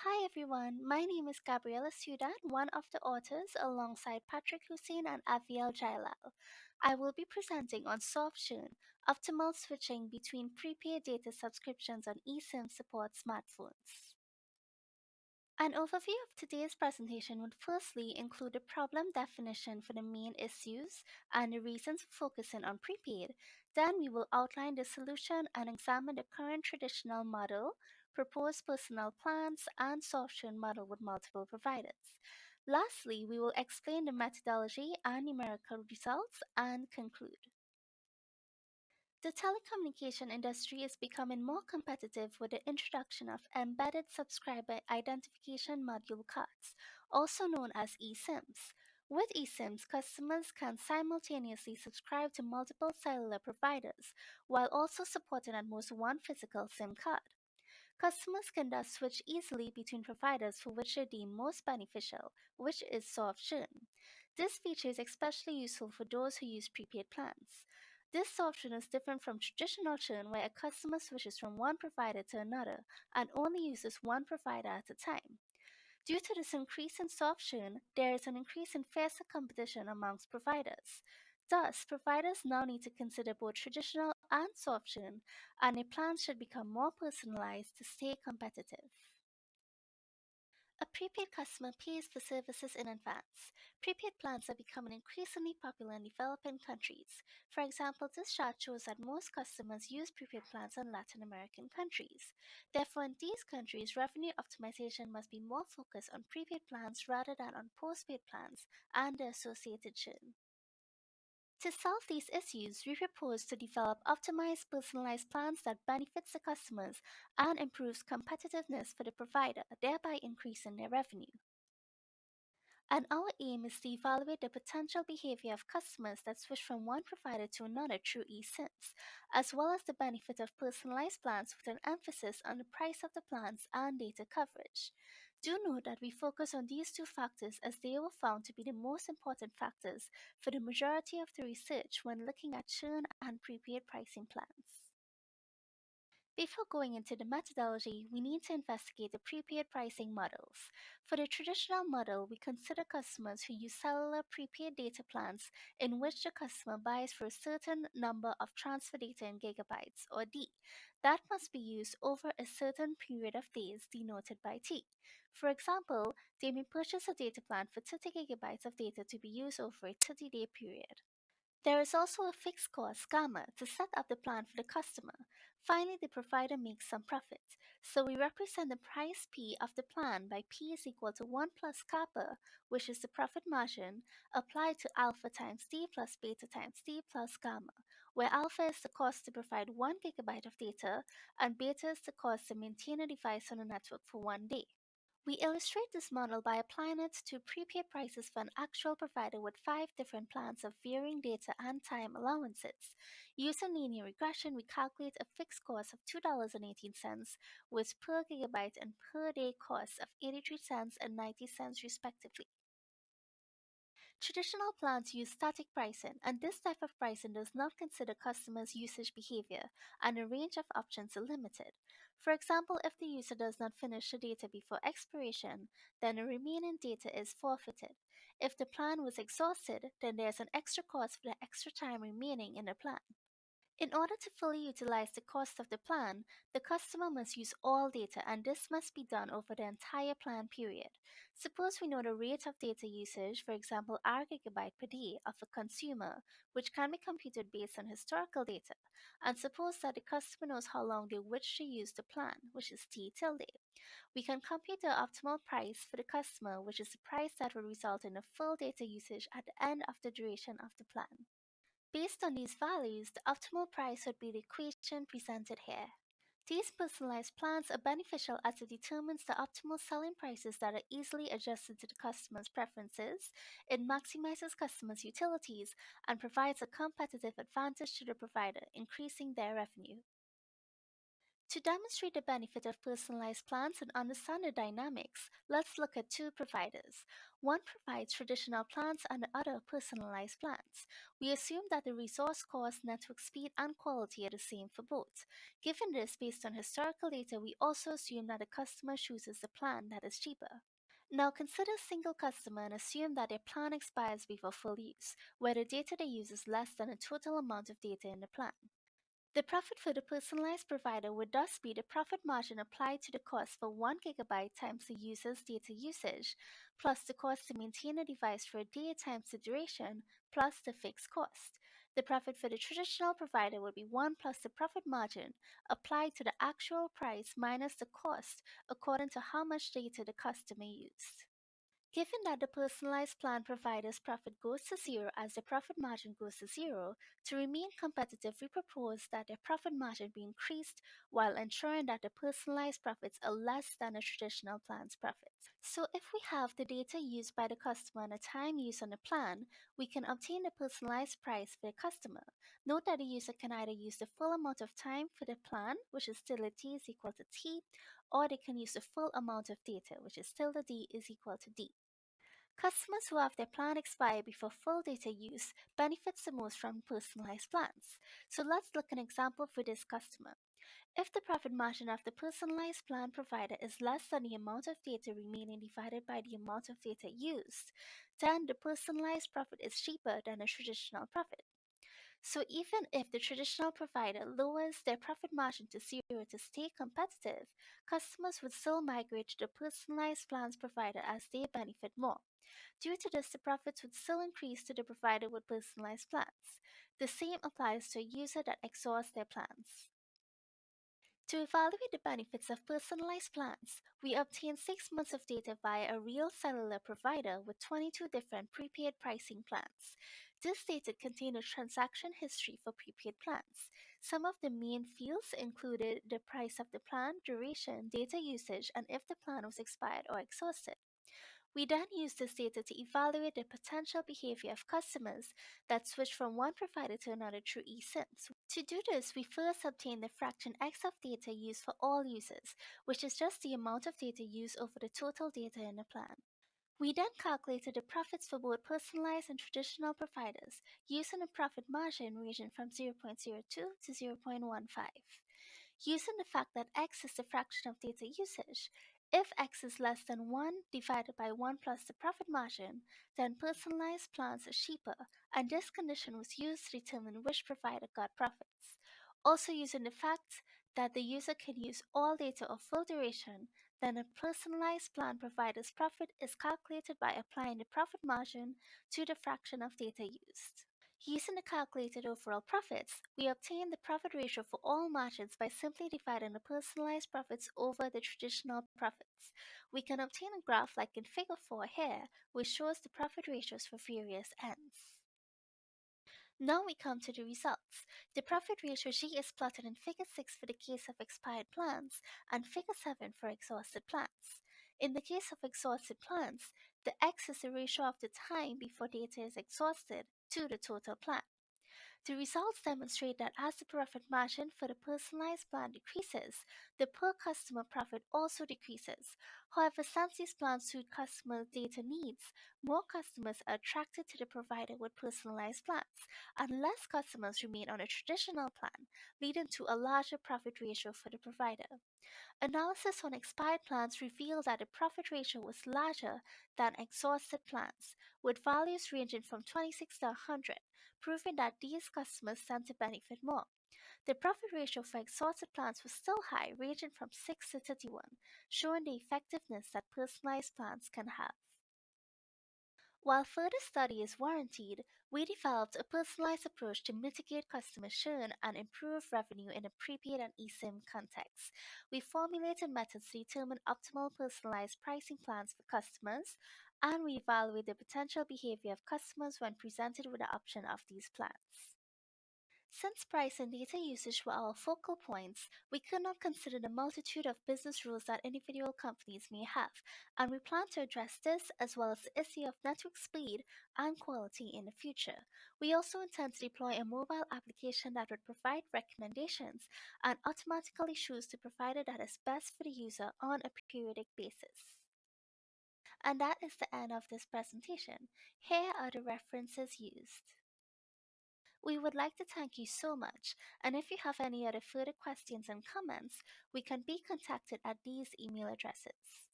Hi everyone, my name is Gabriela Sewdhan, one of the authors alongside Patrick Hussein and Aviel Jailal. I will be presenting on Soft-Churn, optimal switching between prepaid data subscriptions on eSIM support smartphones. An overview of today's presentation would firstly include a problem definition for the main issues and the reasons for focusing on prepaid. Then we will outline the solution and examine the current traditional model, proposed personal plans, and software model with multiple providers. Lastly, we will explain the methodology and numerical results and conclude. The telecommunication industry is becoming more competitive with the introduction of embedded subscriber identification module cards, also known as eSIMs. With eSIMs, customers can simultaneously subscribe to multiple cellular providers while also supporting at most one physical SIM card. Customers can thus switch easily between providers for which they deem most beneficial, which is soft churn. This feature is especially useful for those who use prepaid plans. This soft churn is different from traditional churn where a customer switches from one provider to another and only uses one provider at a time. Due to this increase in soft churn, there is an increase in fiercer competition amongst providers. Thus, providers now need to consider both traditional and soft churn, and their plans should become more personalized to stay competitive. A prepaid customer pays for services in advance. Prepaid plans are becoming increasingly popular in developing countries. For example, this chart shows that most customers use prepaid plans in Latin American countries. Therefore, in these countries, revenue optimization must be more focused on prepaid plans rather than on postpaid plans and the associated churn. To solve these issues, we propose to develop optimized personalized plans that benefits the customers and improves competitiveness for the provider, thereby increasing their revenue. And our aim is to evaluate the potential behavior of customers that switch from one provider to another through eSIMs, as well as the benefit of personalized plans with an emphasis on the price of the plans and data coverage. Do note that we focus on these two factors as they were found to be the most important factors for the majority of the research when looking at churn and prepaid pricing plans. Before going into the methodology, we need to investigate the prepaid pricing models. For the traditional model, we consider customers who use cellular prepaid data plans in which the customer buys for a certain number of transfer data in gigabytes, or D, that must be used over a certain period of days denoted by T. For example, they may purchase a data plan for 30 gigabytes of data to be used over a 30-day period. There is also a fixed cost, gamma, to set up the plan for the customer. Finally, the provider makes some profit. So we represent the price P of the plan by P is equal to 1 plus kappa, which is the profit margin, applied to alpha times D plus beta times D plus gamma, where alpha is the cost to provide 1 gigabyte of data and beta is the cost to maintain a device on the network for 1 day. We illustrate this model by applying it to prepaid prices for an actual provider with 5 different plans of varying data and time allowances. Using linear regression, we calculate a fixed cost of $2.18 with per gigabyte and per day costs of 83 cents and 90 cents respectively. Traditional plans use static pricing, and this type of pricing does not consider customers' usage behavior, and the range of options are limited. For example, if the user does not finish the data before expiration, then the remaining data is forfeited. If the plan was exhausted, then there's an extra cost for the extra time remaining in the plan. In order to fully utilize the cost of the plan, the customer must use all data, and this must be done over the entire plan period. Suppose we know the rate of data usage, for example, R gigabyte per day of a consumer, which can be computed based on historical data, and suppose that the customer knows how long they wish to use the plan, which is T tilde. We can compute the optimal price for the customer, which is the price that will result in the full data usage at the end of the duration of the plan. Based on these values, the optimal price would be the equation presented here. These personalized plans are beneficial as it determines the optimal selling prices that are easily adjusted to the customer's preferences, it maximizes customers' utilities, and provides a competitive advantage to the provider, increasing their revenue. To demonstrate the benefit of personalized plans and understand the dynamics, let's look at two providers. One provides traditional plans and the other personalized plans. We assume that the resource cost, network speed, and quality are the same for both. Given this, based on historical data, we also assume that the customer chooses the plan that is cheaper. Now consider a single customer and assume that their plan expires before full use, where the data they use is less than the total amount of data in the plan. The profit for the personalized provider would thus be the profit margin applied to the cost for 1 gigabyte times the user's data usage, plus the cost to maintain a device for a day times the duration, plus the fixed cost. The profit for the traditional provider would be 1 plus the profit margin applied to the actual price minus the cost according to how much data the customer used. Given that the personalized plan provider's profit goes to zero as the profit margin goes to zero, to remain competitive, we propose that their profit margin be increased while ensuring that the personalized profits are less than the traditional plan's profits. So, if we have the data used by the customer and the time used on the plan, we can obtain the personalized price for the customer. Note that the user can either use the full amount of time for the plan, which is tilde t is equal to t, or they can use the full amount of data, which is tilde d is equal to d. Customers who have their plan expire before full data use benefits the most from personalized plans. So let's look at an example for this customer. If the profit margin of the personalized plan provider is less than the amount of data remaining divided by the amount of data used, then the personalized profit is cheaper than a traditional profit. So even if the traditional provider lowers their profit margin to zero to stay competitive, customers would still migrate to the personalized plans provider as they benefit more. Due to this, the profits would still increase to the provider with personalized plans. The same applies to a user that exhausts their plans. To evaluate the benefits of personalized plans, we obtained 6 months of data via a real cellular provider with 22 different prepaid pricing plans. This data contained a transaction history for prepaid plans. Some of the main fields included the price of the plan, duration, data usage, and if the plan was expired or exhausted. We then use this data to evaluate the potential behavior of customers that switch from one provider to another through eSIMs. To do this, we first obtain the fraction x of data used for all users, which is just the amount of data used over the total data in the plan. We then calculated the profits for both personalized and traditional providers using a profit margin ranging from 0.02 to 0.15. Using the fact that x is the fraction of data usage, if x is less than 1 divided by 1 plus the profit margin, then personalized plans are cheaper, and this condition was used to determine which provider got profits. Also using the fact that the user can use all data of full duration, then a personalized plan provider's profit is calculated by applying the profit margin to the fraction of data used. Using the calculated overall profits, we obtain the profit ratio for all margins by simply dividing the personalized profits over the traditional profits. We can obtain a graph like in figure 4 here, which shows the profit ratios for various ends. Now we come to the results. The profit ratio G is plotted in figure 6 for the case of expired plans and figure 7 for exhausted plans. In the case of exhausted plans, the X is the ratio of the time before data is exhausted to the total plan. The results demonstrate that as the profit margin for the personalized plan decreases, the per customer profit also decreases. However, since these plans suit customer data needs, more customers are attracted to the provider with personalized plans, and less customers remain on a traditional plan, leading to a larger profit ratio for the provider. Analysis on expired plans revealed that the profit ratio was larger than exhausted plans, with values ranging from 26 to 100, proving that these customers tend to benefit more. The profit ratio for exhausted plans was still high, ranging from 6 to 31, showing the effectiveness that personalized plans can have. While further study is warranted, we developed a personalized approach to mitigate customer churn and improve revenue in a prepaid and eSIM context. We formulated methods to determine optimal personalized pricing plans for customers, and we evaluate the potential behavior of customers when presented with the option of these plans. Since price and data usage were our focal points, we could not consider the multitude of business rules that individual companies may have, and we plan to address this as well as the issue of network speed and quality in the future. We also intend to deploy a mobile application that would provide recommendations and automatically choose the provider that is best for the user on a periodic basis. And that is the end of this presentation. Here are the references used. We would like to thank you so much, and if you have any other further questions and comments, we can be contacted at these email addresses.